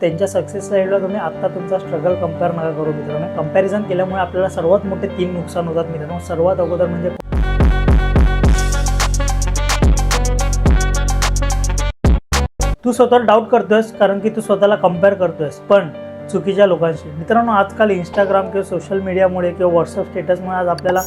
त्यांच्या सक्सेस साईडला तुम्ही आत्ता तुमचा स्ट्रगल कंपेअर नका करू मित्रांनो. कंपॅरिझन केल्यामुळे आपल्याला सर्वात मोठे 3 नुकसान होतात मित्रांनो. सर्वात अगोदर म्हणजे तू स्वतःला डाऊट करतोयस कारण की तू स्वतःला कंपेअर करतोयस पण चुकीच्या लोकांशी. मित्रांनो, आजकाल इंस्टाग्राम किंवा सोशल मीडियामुळे किंवा व्हॉट्सअप स्टेटसमुळे आज आपल्याला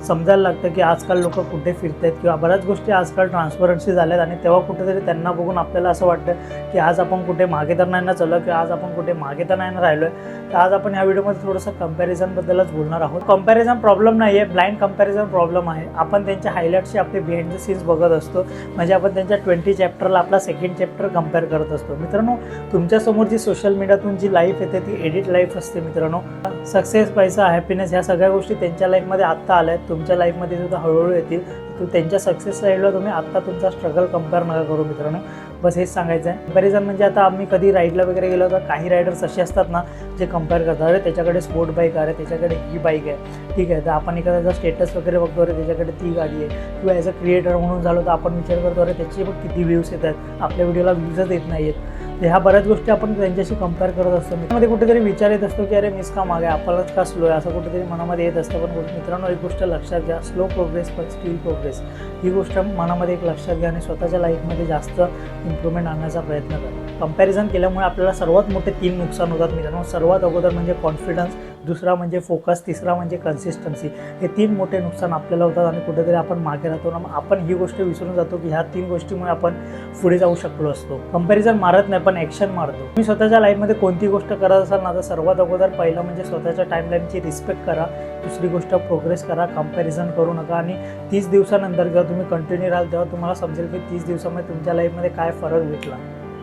समजायला लागतं की आजकाल लोक कुठे फिरत आहेत किंवा बऱ्याच गोष्टी आजकाल ट्रान्सपरन्सी झाल्यात आणि तेव्हा कुठेतरी त्यांना बघून आपल्याला असं वाटतं की आज आपण कुठे मागे तर नाही ना चाललो किंवा आज आपण कुठे मागे तर नाही ना राहिलो आहे. तर आज आपण या व्हिडिओमध्ये थोडंसं कंपॅरिझनबद्दलच बोलणार आहोत. कंपॅरिझन प्रॉब्लेम नाही आहे, ब्लाइंड कंपॅरिझन प्रॉब्लेम आहे. आपण त्यांच्या हायलाईट्सची आपले बिहाइंड द सीन्स बघत असतो. म्हणजे आपण त्यांच्या 20 चॅप्टरला आपला सेकंड चॅप्टर कंपेअर करत असतो. मित्रांनो, तुमच्यासमोर जी सोशल मीडियातून जी लाईफ येते ती एडिट लाईफ असते मित्रांनो. सक्सेस, पैसा, हॅपीनेस ह्या सगळ्या गोष्टी त्यांच्या लाईफमध्ये आत्ता आल्या आहेत, तुमच्या लाईफमध्ये सुद्धा हळूहळू येतील. तर त्यांच्या सक्सेस साईडला तुम्ही आत्ता तुमचा स्ट्रगल कंपेअर नका करू मित्रांनो. बस हेच सांगायचं आहे. कंपॅरिझन म्हणजे आता आम्ही कधी राईडला वगैरे गेलो तर काही रायडर्स असे असतात ना जे कंपेअर करतात, अरे त्याच्याकडे स्पोर्ट बाईक आहे, त्याच्याकडे ही बाईक आहे, ठीक आहे. तर आपण एखाद्याचा स्टेटस वगैरे बघतो, अरे त्याच्याकडे ती गाडी आहे. किंवा ॲज अ क्रिएटर म्हणून झालो तर आपण विचार करतो, अरे त्याचे बघ किती व्ह्यूज येत आहेत, आपल्या व्हिडिओला व्ह्यूजच येत नाही आहेत. ह्या बऱ्याच गोष्टी आपण त्यांच्याशी कंपेअर करत असतो. त्यामध्ये कुठेतरी विचार येत असतो की अरे मीच का मागे, आपणच का स्लो आहे, असं कुठेतरी मनामध्ये येत असतं. पण मित्रांनो, एक गोष्ट लक्षात घ्या, स्लो प्रोग्रेस पण स्टील प्रोग्रेस. ही गोष्ट मनामध्ये एक लक्षात घ्या आणि स्वतःच्या लाईफमध्ये जास्त इम्प्रूव्हमेंट आणण्याचा प्रयत्न करा. कंपॅरिझन केल्यामुळे आपल्याला सर्वात मोठे 3 नुकसान होतात मित्रांनो. सर्वात अगोदर म्हणजे कॉन्फिडन्स, दुसरा म्हणजे फोकस, तिसरा म्हणजे कन्सिस्टन्सी. हे 3 मोठे नुकसान आपल्याला होतात आणि कुठेतरी आपण मागे राहतो ना. आपण ही गोष्ट विसरून जातो की ह्या 3 गोष्टीमुळे आपण पुढे जाऊ शकलो असतो. कंपॅरिझन मारत नाही पण ॲक्शन मारतो. तुम्ही स्वतःच्या लाईफमध्ये कोणती गोष्ट करत असाल ना, तर सर्वात अगोदर पहिलं म्हणजे स्वतःच्या टाईमलाईनची रिस्पेक्ट करा. दुसरी गोष्ट प्रोग्रेस करा, कंपॅरिझन करू नका. आणि 30 दिवसानंतर जेव्हा तुम्ही कंटिन्यू राहाल तेव्हा तुम्हाला समजेल की 30 दिवसामध्ये तुमच्या लाईफमध्ये काय फरक भेटला.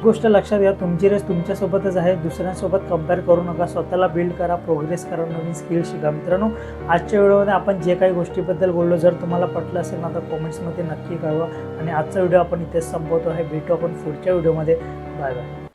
गोष्ट लक्षात घ्या, तुमची रेस तुमच्यासोबतच आहे, दुसऱ्यांसोबत कंपेअर करू नका. स्वतःला बिल्ड करा, प्रोग्रेस करा, नवीन स्किल शिका. मित्रांनो, आजच्या व्हिडिओमध्ये आपण जे काही गोष्टीबद्दल बोललो, जर तुम्हाला पटलं असेल ना तर कॉमेंट्समध्ये नक्की कळवा. आणि आजचा व्हिडिओ आपण इथेच संपवतो आहे. भेटू आपण पुढच्या व्हिडिओमध्ये. Bye bye.